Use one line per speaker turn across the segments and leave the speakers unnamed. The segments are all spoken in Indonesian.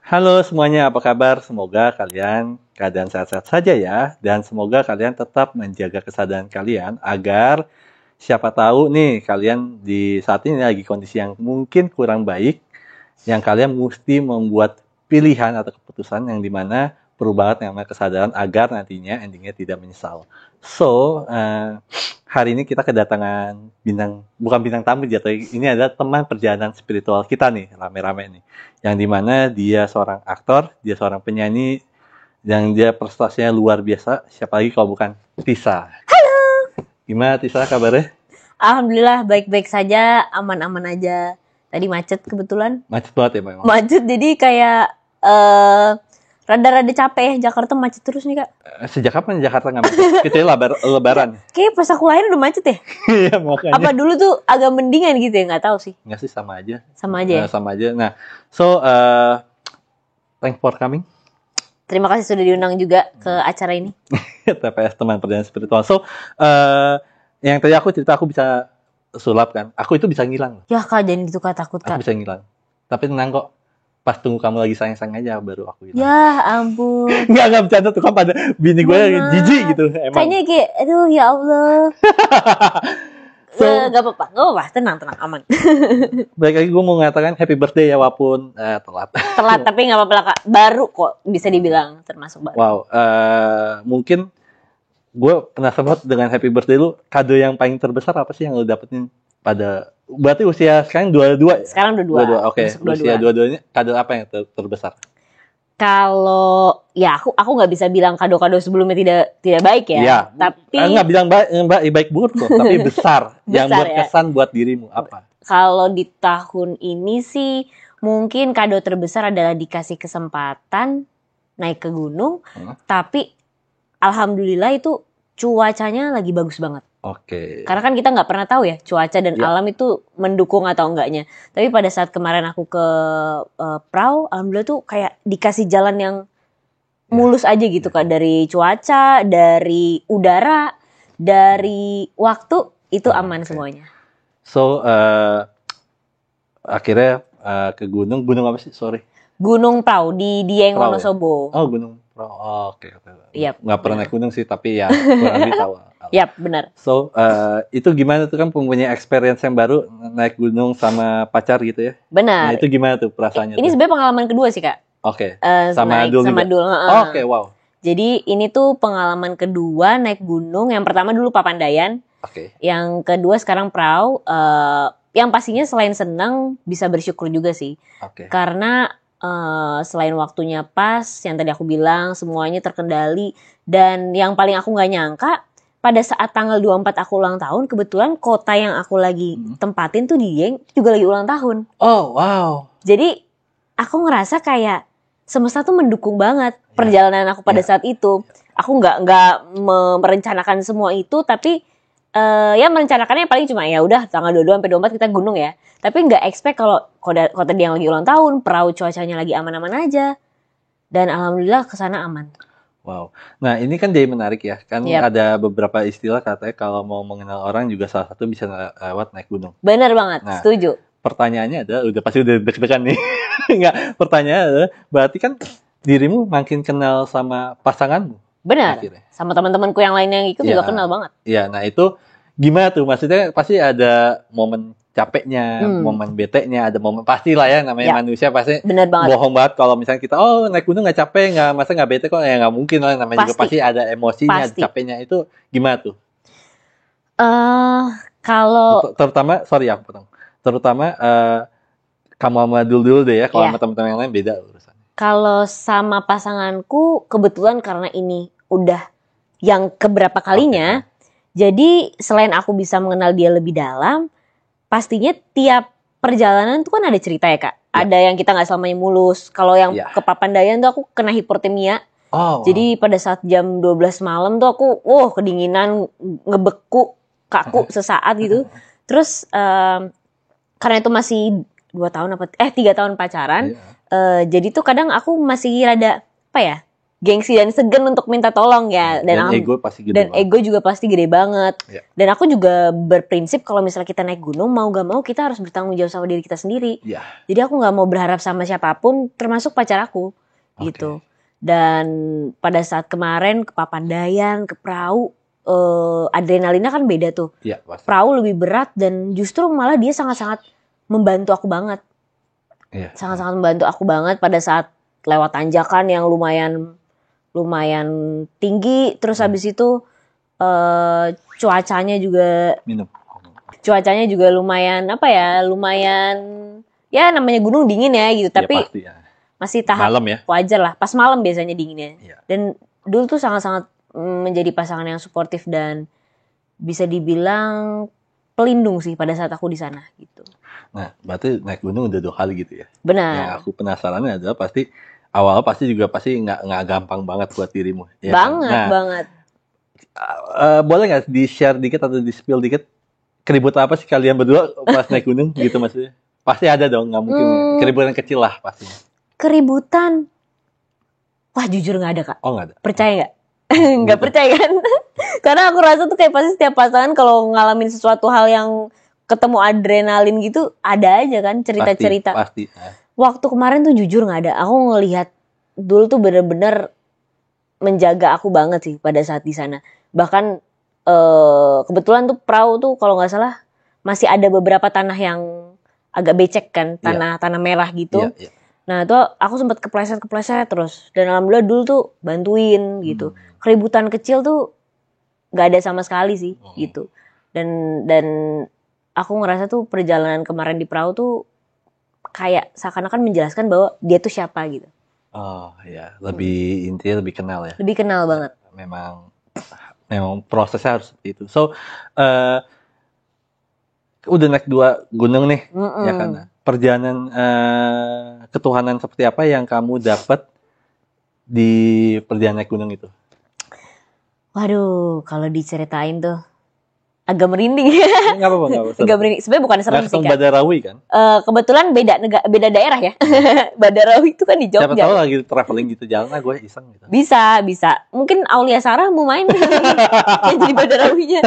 Halo semuanya, apa kabar? Semoga kalian keadaan sehat-sehat saja ya. Dan semoga kalian tetap menjaga kesadaran kalian agar siapa tahu nih kalian di saat ini lagi kondisi yang mungkin kurang baik, yang kalian mesti membuat pilihan atau keputusan yang dimana perlu banget yang namanya kesadaran agar nantinya endingnya tidak menyesal. So, hari ini kita kedatangan bukan bintang tamu jatuh, ini adalah teman perjalanan spiritual kita nih, rame-rame nih. Yang dimana dia seorang aktor, dia seorang penyanyi, yang dia prestasinya luar biasa, siapa lagi kalau bukan Tisa.
Halo.
Gimana Tisa kabarnya?
Alhamdulillah baik-baik saja, aman-aman aja. Tadi macet kebetulan.
Macet banget ya memang.
Macet jadi kayak rada-rada capek ya. Jakarta macet terus nih Kak.
Sejak kapan Jakarta nggak macet? Kita lebaran.
Kayaknya pas aku lahir udah macet ya.
Iya makanya.
Apa dulu tuh agak mendingan gitu ya, nggak tahu sih.
Nggak sih, sama aja.
Sama aja ya?
Sama aja. Nah, so thanks for coming.
Terima kasih sudah diundang juga ke acara ini.
TPS teman perjalanan spiritual. So, yang tadi aku cerita aku bisa sulap kan. Aku itu bisa ngilang.
Ya Kak, jangan gitu Kak, takut Kak.
Aku bisa ngilang. Tapi tenang kok. Pas tunggu kamu lagi sayang-sayang aja baru aku hilang.
Ya ampun.
Nggak bercanda tuh kan, pada bini gue jijik gitu emang.
Kayaknya kayak, aduh ya Allah.
So,
gak apa-apa, tenang, aman.
Baik lagi gue mau mengatakan happy birthday ya, walaupun telat.
Telat tapi nggak apa-apa lah Kak. Baru kok bisa dibilang termasuk baru.
Wow, mungkin gue penasaran banget dengan happy birthday lu. Kado yang paling terbesar apa sih yang lu dapetin pada, berarti usia sekarang 22 ya?
Sekarang 22.
Oke. Usia 22 ini kado apa yang terbesar?
Kalau ya aku nggak bisa bilang kado-kado sebelumnya tidak baik ya.
Iya.
Tapi
Nggak bilang baik buruk kok, tapi besar. Yang berkesan ya buat dirimu apa?
Kalau di tahun ini sih mungkin kado terbesar adalah dikasih kesempatan naik ke gunung. Tapi alhamdulillah itu cuacanya lagi bagus banget.
Oke.
Karena kan kita nggak pernah tahu ya cuaca dan alam itu mendukung atau enggaknya. Tapi pada saat kemarin aku ke Prau, alhamdulillah tuh kayak dikasih jalan yang mulus aja gitu Kak. Dari cuaca, dari udara, dari waktu, itu aman semuanya.
So, akhirnya ke gunung apa sih? Sorry.
Gunung Prau di Dieng Wonosobo.
Oh, Gunung Prau. Oh, oke.
Yep,
nggak pernah naik gunung sih, tapi ya kurang lebih tahu.
Yap, benar.
So, itu gimana tuh kan, mempunyai experience yang baru naik gunung sama pacar gitu ya?
Benar.
Nah, itu gimana tuh perasaannya?
Ini sebenarnya pengalaman kedua sih Kak.
Oke.
Sama Dul.
Oke, wow.
Jadi ini tuh pengalaman kedua naik gunung. Yang pertama dulu Papandayan.
Oke.
Yang kedua sekarang Prau. Yang pastinya selain senang bisa bersyukur juga sih.
Oke.
Karena selain waktunya pas, yang tadi aku bilang semuanya terkendali. Dan yang paling aku nggak nyangka, pada saat tanggal 24 aku ulang tahun, kebetulan kota yang aku lagi tempatin tuh di Dieng juga lagi ulang tahun.
Oh, wow.
Jadi aku ngerasa kayak semesta tuh mendukung banget perjalanan aku pada saat itu. Aku nggak merencanakan semua itu, tapi ya merencanakannya paling cuma ya udah tanggal 22 sampai 24 kita gunung ya. Tapi nggak expect kalau kota Dieng lagi ulang tahun, Prau cuacanya lagi aman-aman aja. Dan alhamdulillah kesana aman.
Wow. Nah, ini kan jadi menarik ya. Kan ada beberapa istilah katanya kalau mau mengenal orang juga salah satu bisa lewat naik gunung.
Bener banget, setuju.
Pertanyaannya adalah, pasti udah deg-degan nih. Enggak, pertanyaannya adalah, berarti kan dirimu makin kenal sama pasanganmu.
Benar.
Akhirnya.
Sama teman-temanku yang lain yang ikut juga kenal banget.
Iya, nah itu gimana tuh? Maksudnya pasti ada momen capeknya, momen beteknya, ada momen pastilah ya, namanya manusia pasti bohong banget kalau misalnya kita naik gunung nggak capek, masa nggak bete kok, ya nggak mungkin lah, namanya juga pasti ada emosinya, ada capeknya. Itu gimana tuh?
Kalau
terutama kamu sama dulu deh ya, kalau sama teman-teman yang lain beda urusan.
Kalau sama pasanganku kebetulan karena ini udah yang keberapa kalinya, jadi selain aku bisa mengenal dia lebih dalam, pastinya tiap perjalanan tuh kan ada cerita ya Kak. Ada yang kita nggak selamanya mulus. Kalau yang ke Papandayan tuh aku kena hipotermia. Jadi pada saat jam 12 malam tuh aku kedinginan, ngebeku, kaku sesaat gitu. Terus karena itu masih 3 tahun pacaran. Jadi tuh kadang aku masih rada gengsi dan segan untuk minta tolong ya.
Dan ego pasti gede
dan
banget.
ego juga pasti gede banget.
Ya.
Dan aku juga berprinsip kalau misalnya kita naik gunung, mau gak mau kita harus bertanggung jawab sama diri kita sendiri.
Ya.
Jadi aku gak mau berharap sama siapapun, termasuk pacar aku gitu. Dan pada saat kemarin ke Papandayan, ke perahu, adrenalinnya kan beda tuh.
Ya, pasti.
Perahu lebih berat dan justru malah dia sangat-sangat membantu aku banget.
Ya.
Sangat-sangat membantu aku banget pada saat lewat tanjakan yang lumayan tinggi. Terus habis itu cuacanya juga lumayan ya namanya gunung dingin ya gitu. Tapi
pasti, ya.
Masih tahap
malam ya.
Wajar lah. Pas malam biasanya dinginnya.
Ya.
Dan dulu tuh sangat-sangat menjadi pasangan yang suportif dan bisa dibilang pelindung sih pada saat aku di sana gitu.
Nah, berarti naik gunung udah 2 kali gitu ya.
Benar.
Yang aku penasarannya adalah pasti awal pasti nggak gampang banget buat dirimu. Ya
banget.
Boleh nggak di-share dikit atau di-spill dikit keributan apa sih kalian berdua pas naik gunung gitu maksudnya? Pasti ada dong, nggak mungkin keributan kecil lah pastinya.
Keributan, wah jujur nggak ada Kak.
Oh nggak ada.
Percaya nggak? Nggak percaya kan? Karena aku rasa tuh kayak pasti setiap pasangan kalau ngalamin sesuatu hal yang ketemu adrenalin gitu ada aja kan cerita-cerita.
Pasti.
Waktu kemarin tuh jujur nggak ada. Aku ngelihat dulu tuh bener-bener menjaga aku banget sih pada saat di sana. Bahkan kebetulan tuh perahu tuh kalau nggak salah masih ada beberapa tanah yang agak becek kan, tanah merah gitu.
Yeah.
Nah itu aku sempat kepleset terus. Dan alhamdulillah dulu tuh bantuin gitu. Keributan kecil tuh nggak ada sama sekali sih gitu. Dan aku ngerasa tuh perjalanan kemarin di perahu tuh kayak seakan-akan menjelaskan bahwa dia tuh siapa gitu.
Oh ya, intinya lebih kenal ya.
Lebih kenal banget.
Memang prosesnya harus seperti itu. So, udah naik 2 gunung nih, ya kan? Perjalanan ketuhanan seperti apa yang kamu dapat di perjalanan naik gunung itu?
Waduh, kalau diceritain tuh agak merinding.
Nggak apa-apa.
Agak merinding. Sebenarnya bukan serem sih kan.
Badarawi kan?
Kebetulan beda daerah ya. Badarawi itu kan di Jogja.
Siapa tahu lagi traveling gitu jalan, gue iseng gitu.
Bisa. Mungkin Aulia Sarah mau main ya jadi Badarawinya.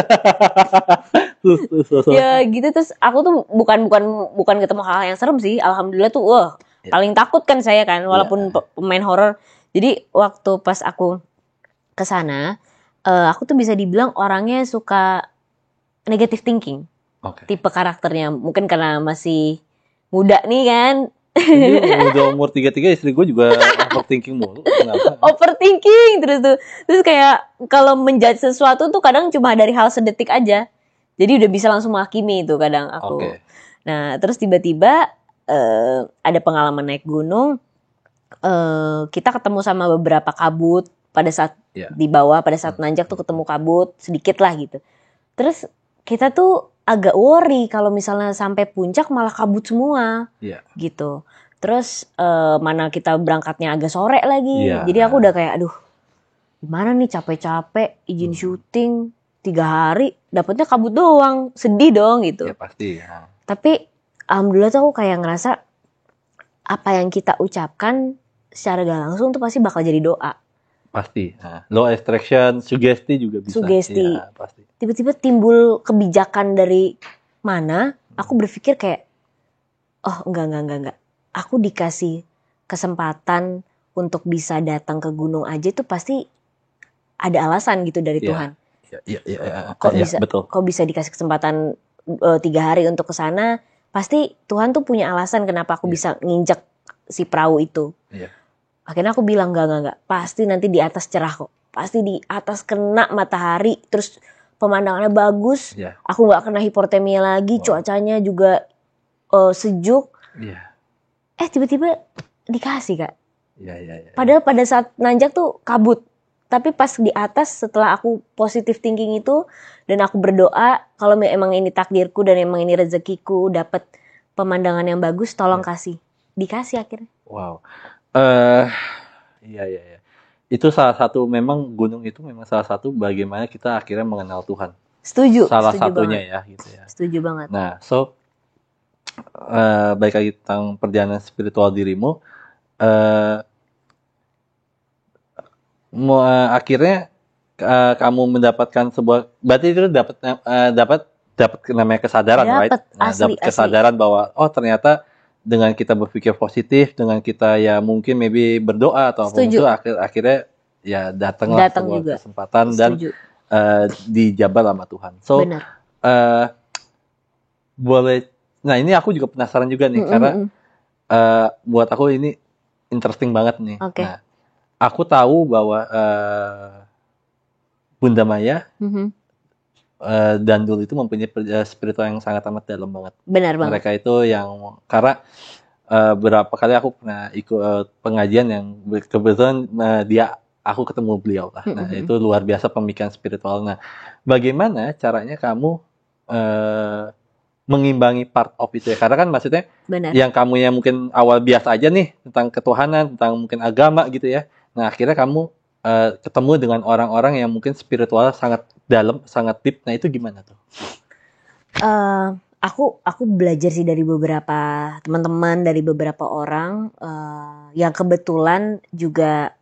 Ya gitu, terus aku tuh bukan ketemu hal yang serem sih. Alhamdulillah tuh paling takut kan saya kan walaupun pemain horor. Jadi waktu pas aku ke sana, aku tuh bisa dibilang orangnya suka negative thinking. Tipe karakternya mungkin karena masih muda nih kan.
Ini udah umur 33, istri gue juga overthinking mulu. Kenapa?
Overthinking terus kayak kalau menjudge sesuatu tuh kadang cuma dari hal sedetik aja. Jadi udah bisa langsung menghakimi itu kadang aku. Nah, terus tiba-tiba ada pengalaman naik gunung. Kita ketemu sama beberapa kabut pada saat di bawah, pada saat nanjak tuh ketemu kabut sedikit lah gitu. Terus kita tuh agak worry kalau misalnya sampai puncak malah kabut semua, gitu. Terus mana kita berangkatnya agak sore lagi, jadi aku udah kayak aduh, gimana nih capek-capek izin syuting 3 hari, dapetnya kabut doang, sedih dong gitu.
Ya pasti. Ya.
Tapi alhamdulillah tuh aku kayak ngerasa apa yang kita ucapkan secara gak langsung tuh pasti bakal jadi doa.
Pasti. Law attraction, sugesti juga bisa.
Sugesti.
Ya, pasti.
Tiba-tiba timbul kebijakan dari mana, aku berpikir kayak, oh enggak. Aku dikasih kesempatan untuk bisa datang ke gunung aja tuh pasti ada alasan gitu dari Tuhan.
Iya.
Kok bisa dikasih kesempatan 3 hari untuk ke sana, pasti Tuhan tuh punya alasan kenapa aku bisa nginjak si perahu itu. Akhirnya aku bilang enggak, pasti nanti di atas cerah kok. Pasti di atas kena matahari, terus pemandangannya bagus. Aku nggak kena hipotermia lagi, cuacanya juga sejuk. Tiba-tiba dikasih Kak. Padahal pada saat nanjak tuh kabut. Tapi pas di atas setelah aku positive thinking itu dan aku berdoa kalau emang ini takdirku dan emang ini rezekiku dapat pemandangan yang bagus, tolong kasih. Dikasih akhirnya.
Wow. Iya. Itu salah satu, memang gunung itu memang salah satu bagaimana kita akhirnya mengenal Tuhan.
Setuju.
Salah
setuju
satunya
banget.
ya gitu ya.
Setuju banget.
Nah, baik lagi tentang perjalanan spiritual dirimu. akhirnya kamu mendapatkan sebuah, berarti itu dapat namanya kesadaran, right?
Dapat,
Nah,
asli,
dapat kesadaran bahwa oh ternyata dengan kita berpikir positif, dengan kita ya mungkin maybe berdoa atau apa
Setuju.
itu akhirnya ya datanglah
Datang
sebuah
juga.
kesempatan dan
Setuju.
dijabar sama Tuhan. So
Benar.
boleh. Nah ini aku juga penasaran juga nih karena buat aku ini interesting banget nih.
Oke.
Nah aku tahu bahwa Bunda Maya dan Dul itu mempunyai spiritual yang sangat amat dalam banget.
Benar banget.
Mereka itu yang karena berapa kali aku pernah ikut pengajian yang kebetulan aku ketemu beliau lah. Nah itu luar biasa pemikiran spiritual. Nah bagaimana caranya kamu mengimbangi part of itu ya? Karena kan maksudnya
Benar.
yang kamu yang mungkin awal biasa aja nih tentang ketuhanan, tentang mungkin agama gitu ya. Nah akhirnya kamu ketemu dengan orang-orang yang mungkin spiritual sangat dalam, sangat deep. Nah itu gimana tuh?
Aku belajar sih dari beberapa teman-teman, dari beberapa orang yang kebetulan juga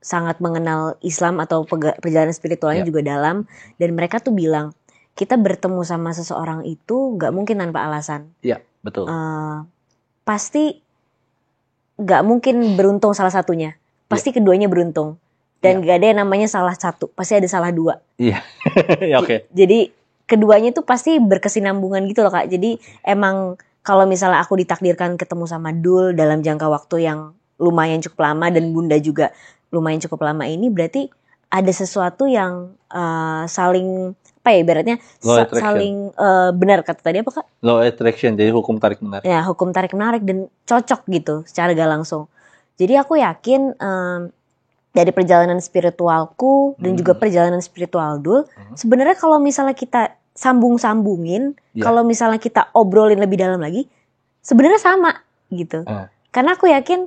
sangat mengenal Islam atau perjalanan spiritualnya juga dalam, dan mereka tuh bilang kita bertemu sama seseorang itu nggak mungkin tanpa alasan.
Iya, betul.
Pasti nggak mungkin beruntung salah satunya, pasti keduanya beruntung, dan nggak ada yang namanya salah satu, pasti ada salah dua.
Iya, oke.
Jadi keduanya tuh pasti berkesinambungan gitu loh Kak. Jadi emang kalau misalnya aku ditakdirkan ketemu sama Dul dalam jangka waktu yang lumayan cukup lama dan Bunda juga lumayan cukup lama ini, berarti ada sesuatu yang saling apa ya ibaratnya saling benar kata tadi apa Kak?
Law attraction, jadi hukum tarik menarik.
Ya, hukum tarik menarik dan cocok gitu secara gak langsung. Jadi aku yakin dari perjalanan spiritualku dan juga perjalanan spiritual Dul, sebenarnya kalau misalnya kita sambung-sambungin, kalau misalnya kita obrolin lebih dalam lagi, sebenarnya sama gitu. Karena aku yakin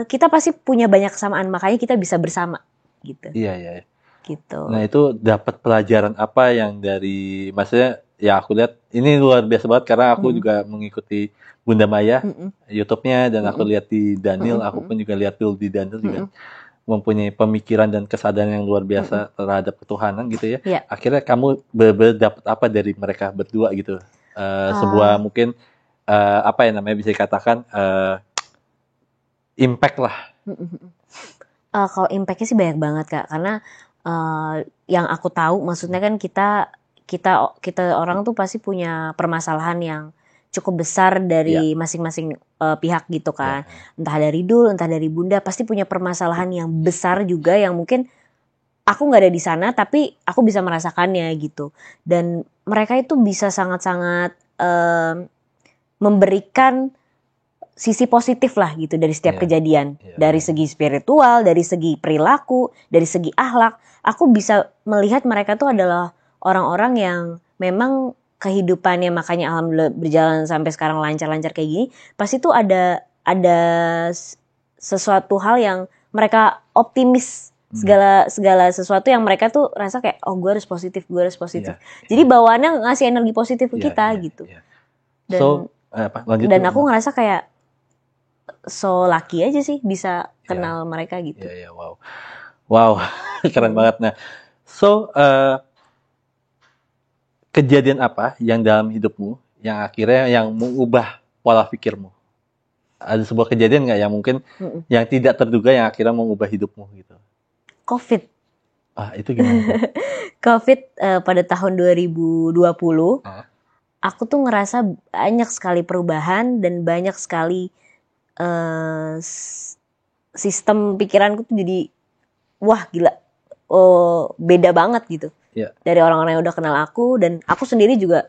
kita pasti punya banyak kesamaan, makanya kita bisa bersama gitu.
Iya.
Gitu.
Nah itu dapat pelajaran apa yang dari, maksudnya ya aku lihat ini luar biasa banget karena aku juga mengikuti Bunda Maya YouTube-nya dan aku lihat di Daniel, aku pun juga lihat dulu di Daniel juga mempunyai pemikiran dan kesadaran yang luar biasa terhadap ketuhanan gitu ya. Akhirnya kamu dapat apa dari mereka berdua gitu? Sebuah mungkin apa ya namanya bisa dikatakan impact lah.
Kalau impactnya sih banyak banget Kak, karena yang aku tahu maksudnya kan kita orang tuh pasti punya permasalahan yang cukup besar dari masing-masing pihak gitu kan. Entah dari Dul, entah dari Bunda, pasti punya permasalahan yang besar juga yang mungkin aku nggak ada di sana tapi aku bisa merasakannya gitu. Dan mereka itu bisa sangat-sangat memberikan sisi positif lah gitu dari setiap kejadian. Dari segi spiritual, dari segi perilaku, dari segi akhlak. Aku bisa melihat mereka tuh adalah orang-orang yang memang kehidupannya, makanya alhamdulillah berjalan sampai sekarang lancar-lancar kayak gini, pasti tuh ada sesuatu hal yang mereka optimis, segala sesuatu yang mereka tuh rasa kayak oh gue harus positif. Jadi bawaannya ngasih energi positif ke kita gitu. Dan aku ngerasa kayak so lucky aja sih bisa kenal mereka gitu.
Iya, wow, keren banget. Nah, so kejadian apa yang dalam hidupmu yang akhirnya yang mengubah pola pikirmu? Ada sebuah kejadian nggak yang mungkin yang tidak terduga yang akhirnya mengubah hidupmu gitu?
COVID.
Itu gimana?
COVID pada tahun 2020, aku tuh ngerasa banyak sekali perubahan dan banyak sekali sistem pikiranku tuh jadi wah gila, beda banget gitu. Dari orang-orang yang udah kenal aku, dan aku sendiri juga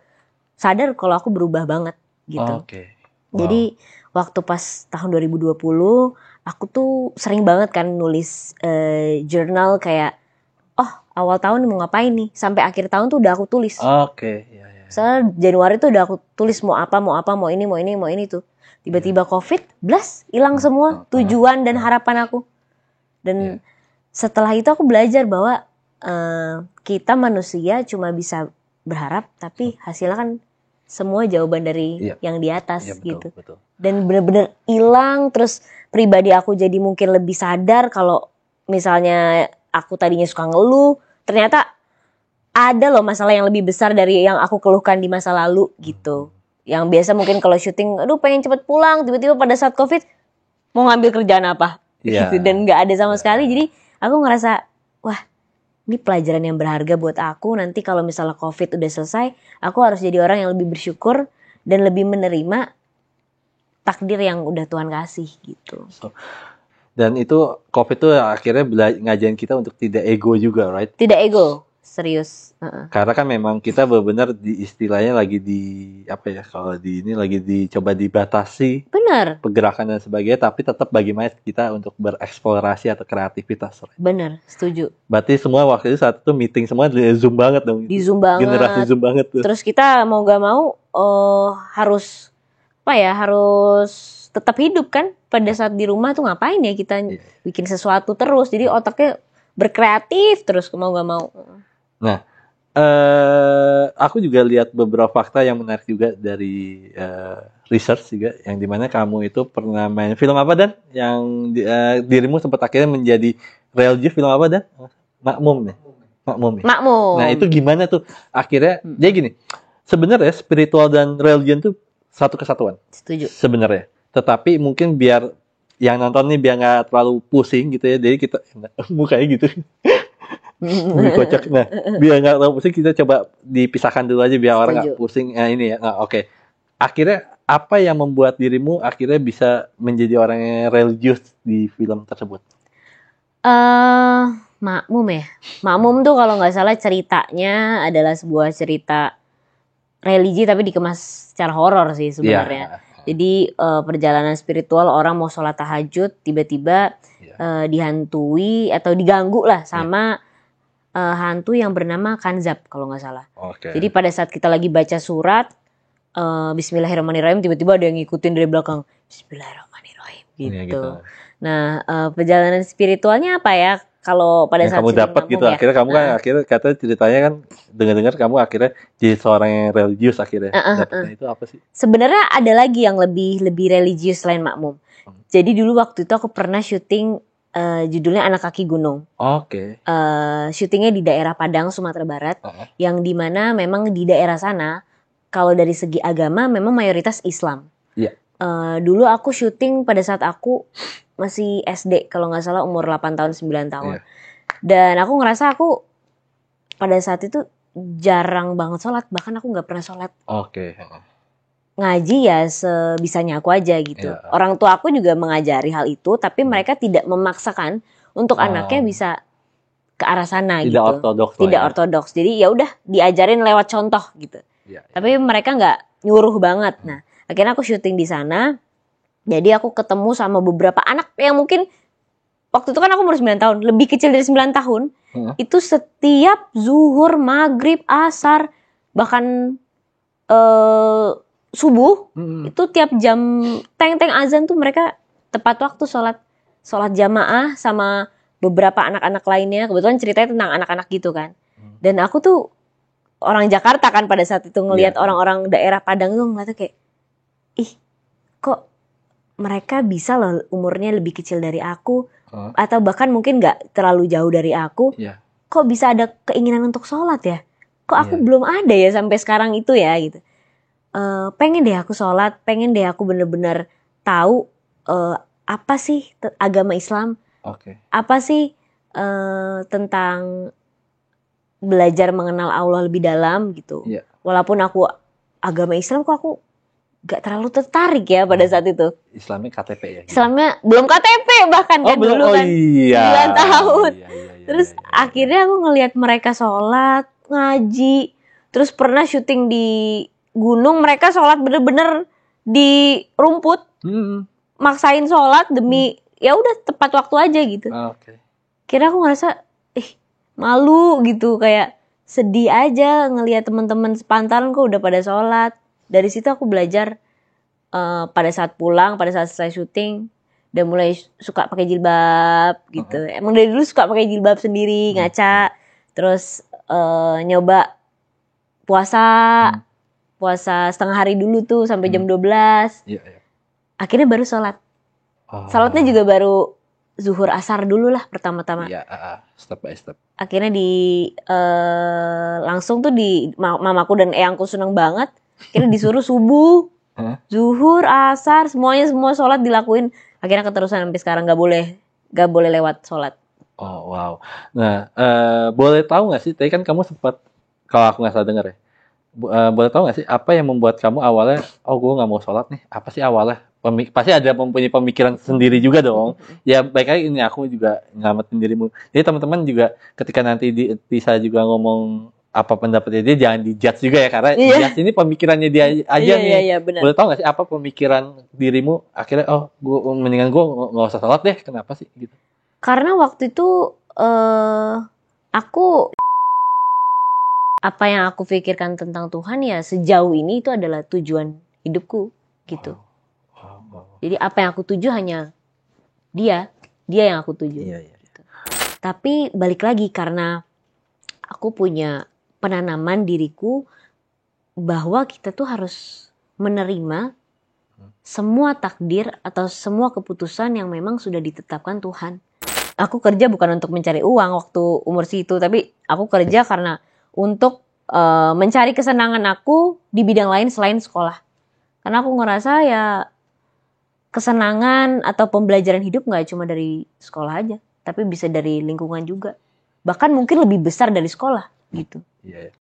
sadar kalau aku berubah banget gitu. Jadi waktu pas tahun 2020 aku tuh sering banget kan nulis jurnal kayak awal tahun mau ngapain nih, sampai akhir tahun tuh udah aku tulis. Soalnya Januari tuh udah aku tulis mau ini tuh. Tiba-tiba COVID, blas, hilang semua tujuan dan harapan aku. Dan setelah itu aku belajar bahwa kita manusia cuma bisa berharap, tapi hasilnya kan semua jawaban dari yang di atas gitu. Dan benar-benar hilang, terus pribadi aku jadi mungkin lebih sadar kalau misalnya aku tadinya suka ngeluh, ternyata ada loh masalah yang lebih besar dari yang aku keluhkan di masa lalu gitu. Yang biasa mungkin kalau syuting, aduh pengen cepet pulang, tiba-tiba pada saat COVID mau ngambil kerjaan apa
Iya.
gitu, dan nggak ada sama
Iya.
sekali. Jadi aku ngerasa, wah ini pelajaran yang berharga buat aku. Nanti kalau misalnya COVID udah selesai, aku harus jadi orang yang lebih bersyukur dan lebih menerima takdir yang udah Tuhan kasih gitu.
Dan itu COVID tuh akhirnya ngajarin kita untuk tidak ego juga, right?
Tidak ego, serius.
Karena kan memang kita benar-benar di istilahnya lagi di apa ya, kalau di ini lagi dicoba dibatasi
Bener,
pergerakan dan sebagainya, tapi tetap bagaimana kita untuk bereksplorasi atau kreativitas. Right?
bener, setuju.
Berarti semua waktu itu saat itu meeting semua di Zoom banget dong.
Di Zoom banget.
Generasi Zoom banget tuh.
Terus kita mau gak mau harus harus tetap hidup kan. Pada saat di rumah tuh ngapain ya kita bikin sesuatu terus. Jadi otaknya berkreatif terus mau gak mau.
Nah, aku juga lihat beberapa fakta yang menarik juga dari research juga, yang dimana kamu itu pernah main film apa, Dan? Yang dirimu sempat akhirnya menjadi religius, film apa, Dan? Makmum ya? Makmum ya?
Makmum.
Nah, itu gimana tuh akhirnya? Jadi gini, sebenarnya spiritual dan religion tuh satu kesatuan.
Setuju.
Sebenarnya. Tetapi mungkin biar yang nonton nih biar nggak terlalu pusing gitu ya, jadi kita mukanya gitu. Lebih kocak. Nah, biar nggak terlalu pusing, kita coba dipisahkan dulu aja biar orang nggak pusing. Nah, ini ya. Nah, oke. Akhirnya apa yang membuat dirimu akhirnya bisa menjadi orang yang religius di film tersebut?
Makmum ya. Makmum tuh kalau nggak salah ceritanya adalah sebuah cerita religi tapi dikemas secara horor sih sebenarnya. Jadi perjalanan spiritual, orang mau sholat tahajud tiba-tiba dihantui atau diganggu lah sama hantu yang bernama Kanzab kalau nggak salah. Jadi pada saat kita lagi baca surat Bismillahirrahmanirrahim, tiba-tiba ada yang ngikutin dari belakang Bismillahirrahmanirrahim gitu. Nah perjalanan spiritualnya apa ya? Kalau pada saat
kamu dapat gitu ya? Akhirnya kamu kan akhirnya kata ceritanya kan dengar-dengar kamu akhirnya jadi seorang yang religius akhirnya. Dapatnya itu apa sih?
Sebenarnya ada lagi yang lebih religius selain makmum. Jadi dulu waktu itu aku pernah syuting judulnya Anak Kaki Gunung. Syutingnya di daerah Padang, Sumatera Barat, yang dimana memang di daerah sana kalau dari segi agama memang mayoritas Islam. Dulu aku syuting pada saat aku masih SD kalau nggak salah, umur 8 tahun 9 tahun. Dan aku ngerasa aku pada saat itu jarang banget sholat, bahkan aku nggak pernah sholat. Ngaji ya sebisanya aku aja gitu. Orang tua aku juga mengajari hal itu, tapi mereka tidak memaksakan untuk anaknya bisa ke arah sana
tidak
gitu. Tidak ortodoks. Jadi ya udah diajarin lewat contoh gitu. Tapi mereka nggak nyuruh banget. Nah, akhirnya aku syuting di sana. Jadi aku ketemu sama beberapa anak yang mungkin waktu itu kan aku umur 9 tahun, lebih kecil dari 9 tahun. Itu setiap zuhur, maghrib, asar, bahkan subuh, itu tiap jam teng-teng azan tuh mereka tepat waktu sholat jamaah sama beberapa anak-anak lainnya. Kebetulan ceritanya tentang anak-anak gitu kan. Dan aku tuh orang Jakarta kan pada saat itu ngelihat orang-orang daerah Padang tuh ngeliatnya kayak, ih kok mereka bisa loh umurnya lebih kecil dari aku, atau bahkan mungkin gak terlalu jauh dari aku, kok bisa ada keinginan untuk sholat ya? Kok aku belum ada ya sampai sekarang itu ya gitu. Pengen deh aku sholat, pengen deh aku bener-bener tahu apa sih agama Islam, apa sih tentang belajar mengenal Allah lebih dalam gitu. Walaupun aku agama Islam, kok aku gak terlalu tertarik ya pada saat itu.
Islamnya KTP ya? Gitu.
Islamnya belum KTP bahkan kan dulu kan 9 tahun. Terus akhirnya aku ngelihat mereka sholat, ngaji. Terus pernah syuting di gunung, mereka sholat bener-bener di rumput. Maksain sholat demi ya udah tepat waktu aja gitu. Kira aku ngerasa malu gitu, kayak sedih aja ngelihat teman-teman sepantaran kok udah pada sholat. Dari situ aku belajar pada saat pulang, pada saat selesai syuting, udah mulai suka pakai jilbab gitu. Emang dari dulu suka pakai jilbab sendiri, ngaca. Terus nyoba puasa setengah hari dulu tuh sampai jam 12. Akhirnya baru sholat. Sholatnya juga baru zuhur asar dulu lah pertama-tama.
Iya, step by step.
Akhirnya langsung tuh mamaku dan eyangku seneng banget. Akhirnya disuruh subuh, zuhur, asar, semua sholat dilakuin. Akhirnya keterusan sampai sekarang nggak boleh lewat sholat.
Oh wow. Nah, boleh tahu nggak sih? Tadi kan kamu sempat, kalau aku nggak salah dengar ya, boleh tahu nggak sih apa yang membuat kamu awalnya, oh gue nggak mau sholat nih? Apa sih awalnya? Pasti ada mempunyai pemikiran sendiri juga dong. Ya baik lagi ini aku juga ngamatin dirimu. Jadi teman-teman juga ketika nanti Tisa juga ngomong apa pendapatnya dia, jangan dijudge juga ya, karena judge ini pemikirannya dia aja nih.
Iya, benar.
Boleh tahu nggak sih apa pemikiran dirimu akhirnya, oh gue mendingan gue nggak usah sholat deh, kenapa sih gitu?
Karena waktu itu aku apa yang aku pikirkan tentang Tuhan ya sejauh ini itu adalah tujuan hidupku gitu. Jadi apa yang aku tuju hanya dia yang aku tuju. Gitu. Tapi balik lagi karena aku punya penanaman diriku bahwa kita tuh harus menerima semua takdir atau semua keputusan yang memang sudah ditetapkan Tuhan. Aku kerja bukan untuk mencari uang waktu umur situ, tapi aku kerja karena untuk mencari kesenangan aku di bidang lain selain sekolah. Karena aku ngerasa ya kesenangan atau pembelajaran hidup nggak cuma dari sekolah aja, tapi bisa dari lingkungan juga. Bahkan mungkin lebih besar dari sekolah gitu.
Iya.